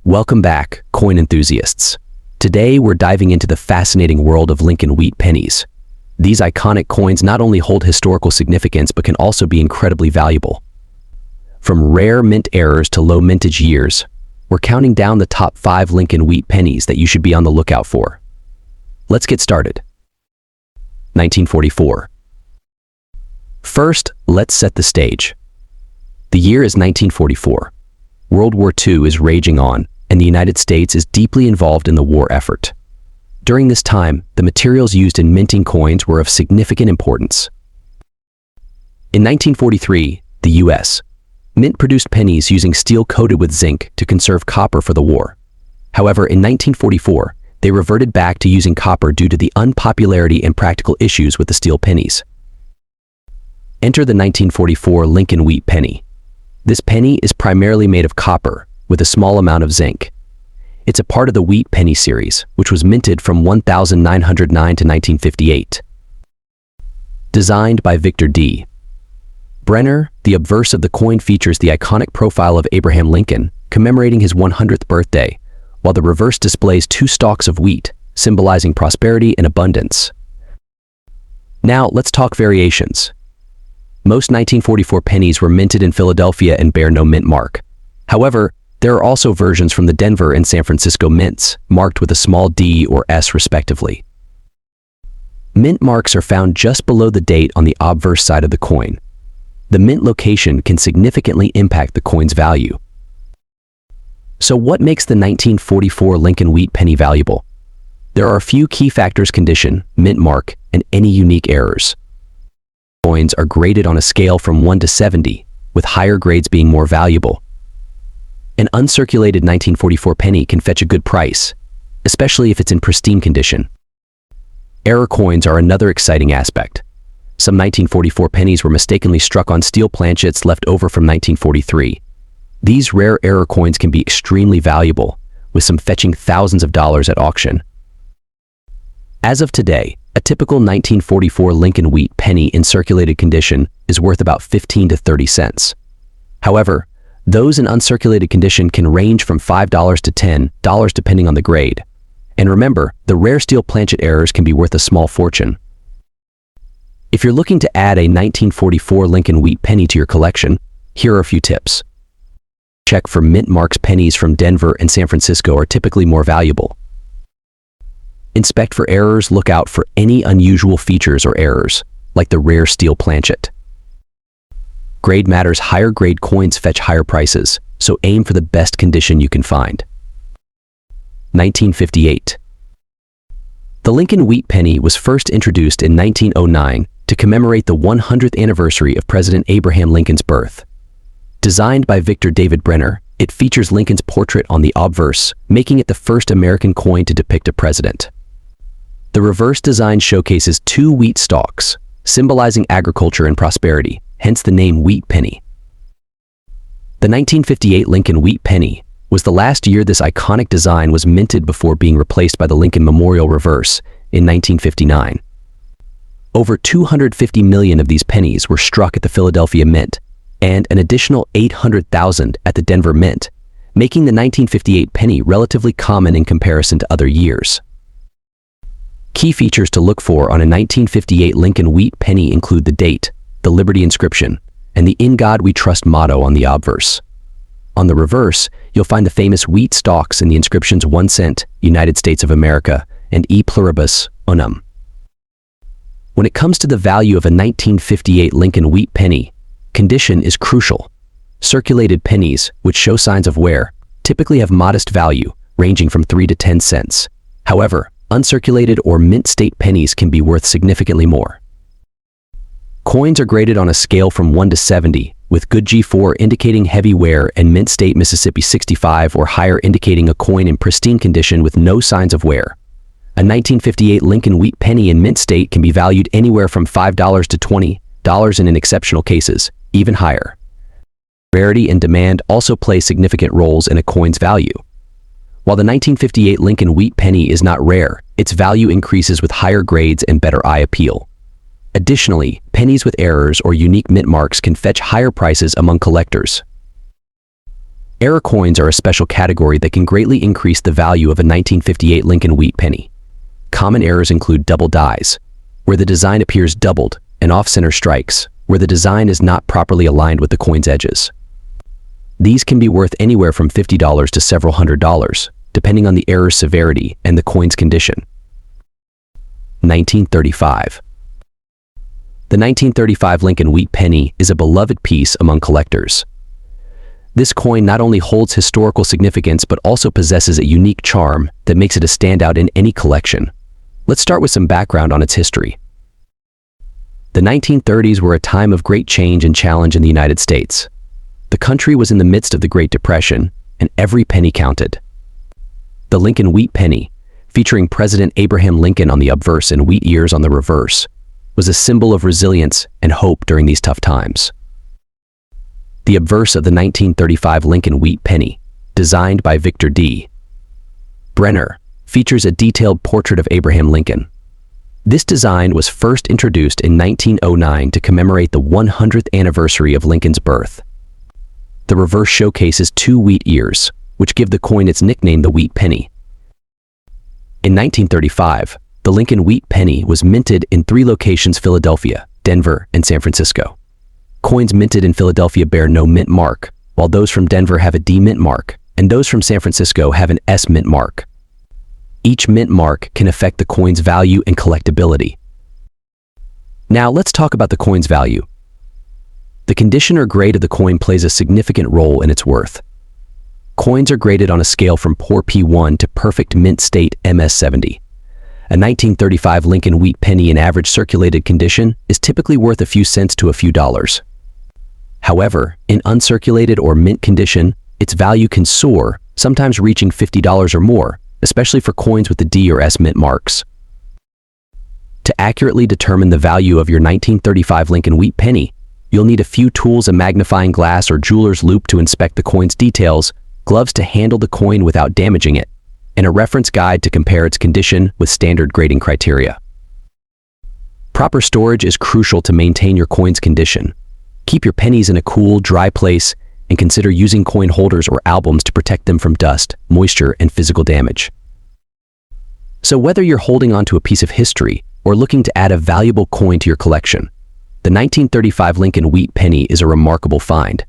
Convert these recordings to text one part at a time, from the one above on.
Welcome back, coin enthusiasts. Today we're diving into the fascinating world of Lincoln Wheat pennies. These iconic coins not only hold historical significance but can also be incredibly valuable. From rare mint errors to low mintage years, we're counting down the top 5 Lincoln Wheat pennies that you should be on the lookout for. Let's get started. 1944. First, let's set the stage. The year is 1944. World War II is raging on, and the United States is deeply involved in the war effort. During this time, the materials used in minting coins were of significant importance. In 1943, the U.S. Mint produced pennies using steel coated with zinc to conserve copper for the war. However, in 1944, they reverted back to using copper due to the unpopularity and practical issues with the steel pennies. Enter the 1944 Lincoln Wheat penny. This penny is primarily made of copper, with a small amount of zinc. It's a part of the Wheat penny series, which was minted from 1909 to 1958. Designed by Victor D. Brenner, the obverse of the coin features the iconic profile of Abraham Lincoln, commemorating his 100th birthday, while the reverse displays 2 stalks of wheat, symbolizing prosperity and abundance. Now, let's talk variations. Most 1944 pennies were minted in Philadelphia and bear no mint mark. However, there are also versions from the Denver and San Francisco mints, marked with a small D or S respectively. Mint marks are found just below the date on the obverse side of the coin. The mint location can significantly impact the coin's value. So what makes the 1944 Lincoln Wheat penny valuable? There are a few key factors: condition, mint mark, and any unique errors. Coins are graded on a scale from 1 to 70, with higher grades being more valuable. An uncirculated 1944 penny can fetch a good price, especially if it's in pristine condition. Error coins are another exciting aspect. Some 1944 pennies were mistakenly struck on steel planchets left over from 1943. These rare error coins can be extremely valuable, with some fetching thousands of dollars at auction. As of today, a typical 1944 Lincoln Wheat penny in circulated condition is worth about 15 to 30 cents. However, those in uncirculated condition can range from $5 to $10 depending on the grade. And remember, the rare steel planchet errors can be worth a small fortune. If you're looking to add a 1944 Lincoln Wheat penny to your collection, here are a few tips. Check for mint marks. Pennies from Denver and San Francisco are typically more valuable. Inspect for errors. Look out for any unusual features or errors, like the rare steel planchet. Grade matters. Higher grade coins fetch higher prices, so aim for the best condition you can find. 1958. The Lincoln Wheat penny was first introduced in 1909 to commemorate the 100th anniversary of President Abraham Lincoln's birth. Designed by Victor David Brenner, it features Lincoln's portrait on the obverse, making it the first American coin to depict a president. The reverse design showcases 2 wheat stalks, symbolizing agriculture and prosperity, hence the name Wheat penny. The 1958 Lincoln Wheat penny was the last year this iconic design was minted before being replaced by the Lincoln Memorial reverse in 1959. Over 250 million of these pennies were struck at the Philadelphia Mint, and an additional 800,000 at the Denver Mint, making the 1958 penny relatively common in comparison to other years. Key features to look for on a 1958 Lincoln Wheat penny include the date, the Liberty inscription, and the "In God We Trust" motto on the obverse. On the reverse, you'll find the famous wheat stalks and the inscriptions 1 cent, United States of America, and E pluribus unum. When it comes to the value of a 1958 Lincoln Wheat penny, condition is crucial. Circulated pennies, which show signs of wear, typically have modest value, ranging from 3 to 10 cents. However, uncirculated or mint state pennies can be worth significantly more. Coins are graded on a scale from 1 to 70, with good G4 indicating heavy wear and mint state Mississippi 65 or higher indicating a coin in pristine condition with no signs of wear. A 1958 Lincoln Wheat penny in mint state can be valued anywhere from $5 to $20, and in exceptional cases, even higher. Rarity and demand also play significant roles in a coin's value. While the 1958 Lincoln Wheat penny is not rare, its value increases with higher grades and better eye appeal. Additionally, pennies with errors or unique mint marks can fetch higher prices among collectors. Error coins are a special category that can greatly increase the value of a 1958 Lincoln wheat penny. Common errors include double dies, where the design appears doubled, and off-center strikes, where the design is not properly aligned with the coin's edges. These can be worth anywhere from $50 to several $100s, depending on the error's severity and the coin's condition. 1935. The 1935 Lincoln wheat penny is a beloved piece among collectors. This coin not only holds historical significance but also possesses a unique charm that makes it a standout in any collection. Let's start with some background on its history. The 1930s were a time of great change and challenge in the United States. The country was in the midst of the Great Depression, and every penny counted. The Lincoln wheat penny, featuring President Abraham Lincoln on the obverse and wheat ears on the reverse, was a symbol of resilience and hope during these tough times. The obverse of the 1935 Lincoln wheat penny, designed by Victor D. Brenner, features a detailed portrait of Abraham Lincoln. This design was first introduced in 1909 to commemorate the 100th anniversary of Lincoln's birth. The reverse showcases two wheat ears, which give the coin its nickname, the wheat penny. In 1935, the Lincoln wheat penny was minted in 3 locations: Philadelphia, Denver, and San Francisco. Coins minted in Philadelphia bear no mint mark, while those from Denver have a D mint mark, and those from San Francisco have an S mint mark. Each mint mark can affect the coin's value and collectability. Now let's talk about the coin's value. The condition or grade of the coin plays a significant role in its worth. Coins are graded on a scale from poor P1 to perfect mint state MS70. A 1935 Lincoln wheat penny in average circulated condition is typically worth a few cents to a few dollars. However, in uncirculated or mint condition, its value can soar, sometimes reaching $50 or more, especially for coins with the D or S mint marks. To accurately determine the value of your 1935 Lincoln wheat penny, you'll need a few tools: a magnifying glass or jeweler's loupe to inspect the coin's details, gloves to handle the coin without damaging it, and a reference guide to compare its condition with standard grading criteria. Proper storage is crucial to maintain your coin's condition. Keep your pennies in a cool, dry place, and consider using coin holders or albums to protect them from dust, moisture, and physical damage. So whether you're holding onto a piece of history or looking to add a valuable coin to your collection, the 1935 Lincoln wheat penny is a remarkable find.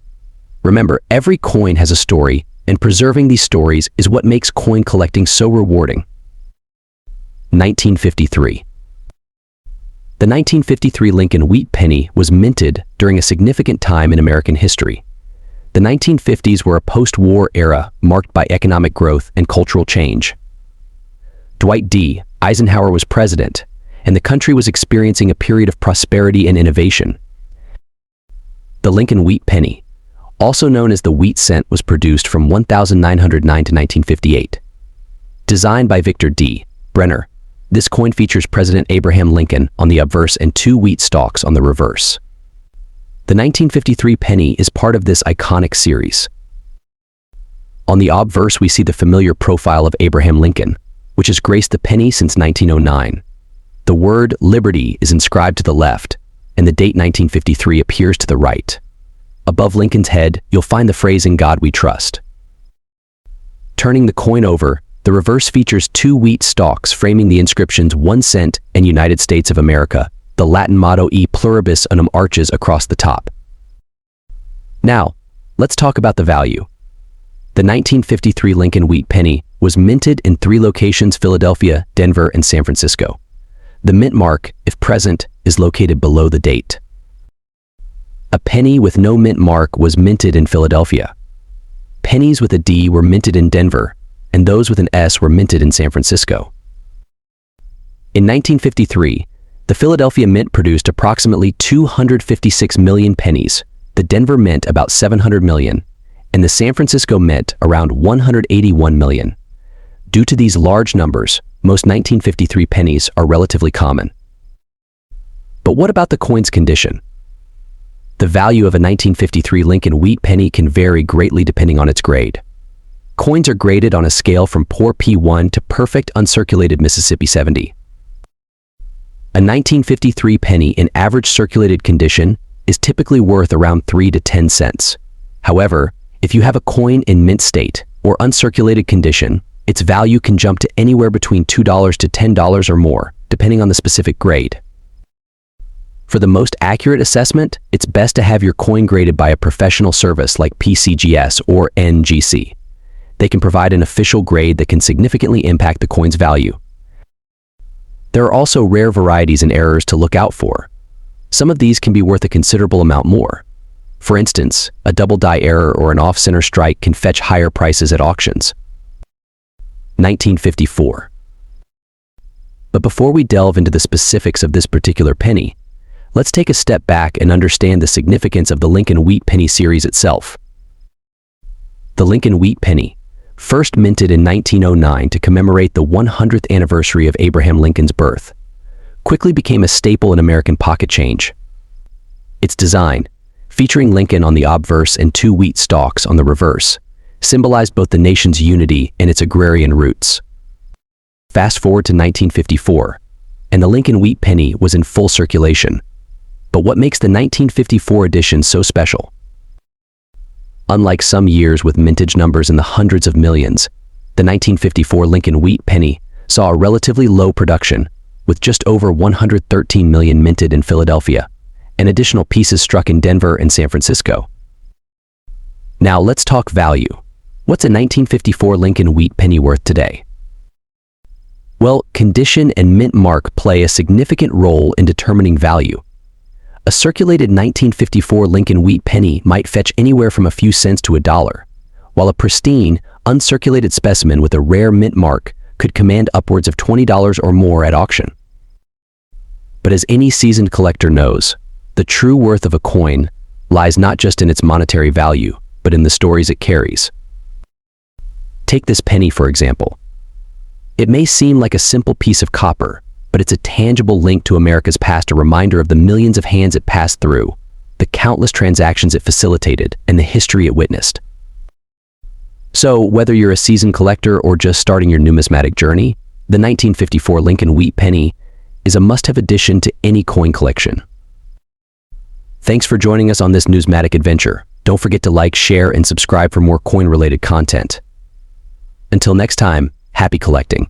Remember, every coin has a story, and preserving these stories is what makes coin collecting so rewarding. 1953. The 1953 Lincoln wheat penny was minted during a significant time in American history. The 1950s were a post-war era marked by economic growth and cultural change. Dwight D. Eisenhower was president, and the country was experiencing a period of prosperity and innovation. The Lincoln wheat penny, also known as the wheat cent, was produced from 1909 to 1958. Designed by Victor D. Brenner, this coin features President Abraham Lincoln on the obverse and 2 wheat stalks on the reverse. The 1953 penny is part of this iconic series. On the obverse, we see the familiar profile of Abraham Lincoln, which has graced the penny since 1909. The word liberty is inscribed to the left, and the date 1953 appears to the right. Above Lincoln's head, you'll find the phrase "In God We Trust." Turning the coin over, the reverse features 2 wheat stalks framing the inscriptions 1 cent and United States of America. The Latin motto "E pluribus unum" arches across the top. Now, let's talk about the value. The 1953 Lincoln wheat penny was minted in 3 locations: Philadelphia, Denver, and San Francisco. The mint mark, if present, is located below the date. A penny with no mint mark was minted in Philadelphia. Pennies with a D were minted in Denver, and those with an S were minted in San Francisco. In 1953, the Philadelphia Mint produced approximately 256 million pennies, the Denver Mint about 700 million, and the San Francisco Mint around 181 million. Due to these large numbers, most 1953 pennies are relatively common. But what about the coin's condition? The value of a 1953 Lincoln wheat penny can vary greatly depending on its grade. Coins are graded on a scale from poor P1 to perfect uncirculated Mississippi 70. A 1953 penny in average circulated condition is typically worth around 3 to 10 cents. However, If you have a coin in mint state or uncirculated condition, its value can jump to anywhere between $2 to $10 or more, depending on the specific grade. For the most accurate assessment, it's best to have your coin graded by a professional service like PCGS or NGC. They can provide an official grade that can significantly impact the coin's value. There are also rare varieties and errors to look out for. Some of these can be worth a considerable amount more. For instance, a double die error or an off-center strike can fetch higher prices at auctions. 1954. But before we delve into the specifics of this particular penny, let's take a step back and understand the significance of the Lincoln Wheat Penny series itself. The Lincoln Wheat Penny, first minted in 1909 to commemorate the 100th anniversary of Abraham Lincoln's birth, quickly became a staple in American pocket change. Its design, featuring Lincoln on the obverse and 2 wheat stalks on the reverse, symbolized both the nation's unity and its agrarian roots. Fast forward to 1954, and the Lincoln Wheat Penny was in full circulation. But what makes the 1954 edition so special? Unlike some years with mintage numbers in the hundreds of millions, the 1954 Lincoln Wheat Penny saw a relatively low production, with just over 113 million minted in Philadelphia, and additional pieces struck in Denver and San Francisco. Now let's talk value. What's a 1954 Lincoln Wheat Penny worth today? Well, condition and mint mark play a significant role in determining value. A circulated 1954 Lincoln Wheat Penny might fetch anywhere from a few cents to $1, while a pristine, uncirculated specimen with a rare mint mark could command upwards of $20 or more at auction. But as any seasoned collector knows, the true worth of a coin lies not just in its monetary value, but in the stories it carries. Take this penny, for example. It may seem like a simple piece of copper, but it's a tangible link to America's past, a reminder of the millions of hands it passed through, the countless transactions it facilitated, and the history it witnessed. So, whether you're a seasoned collector or just starting your numismatic journey, the 1954 Lincoln Wheat Penny is a must-have addition to any coin collection. Thanks for joining us on this numismatic adventure. Don't forget to like, share, and subscribe for more coin-related content. Until next time, happy collecting.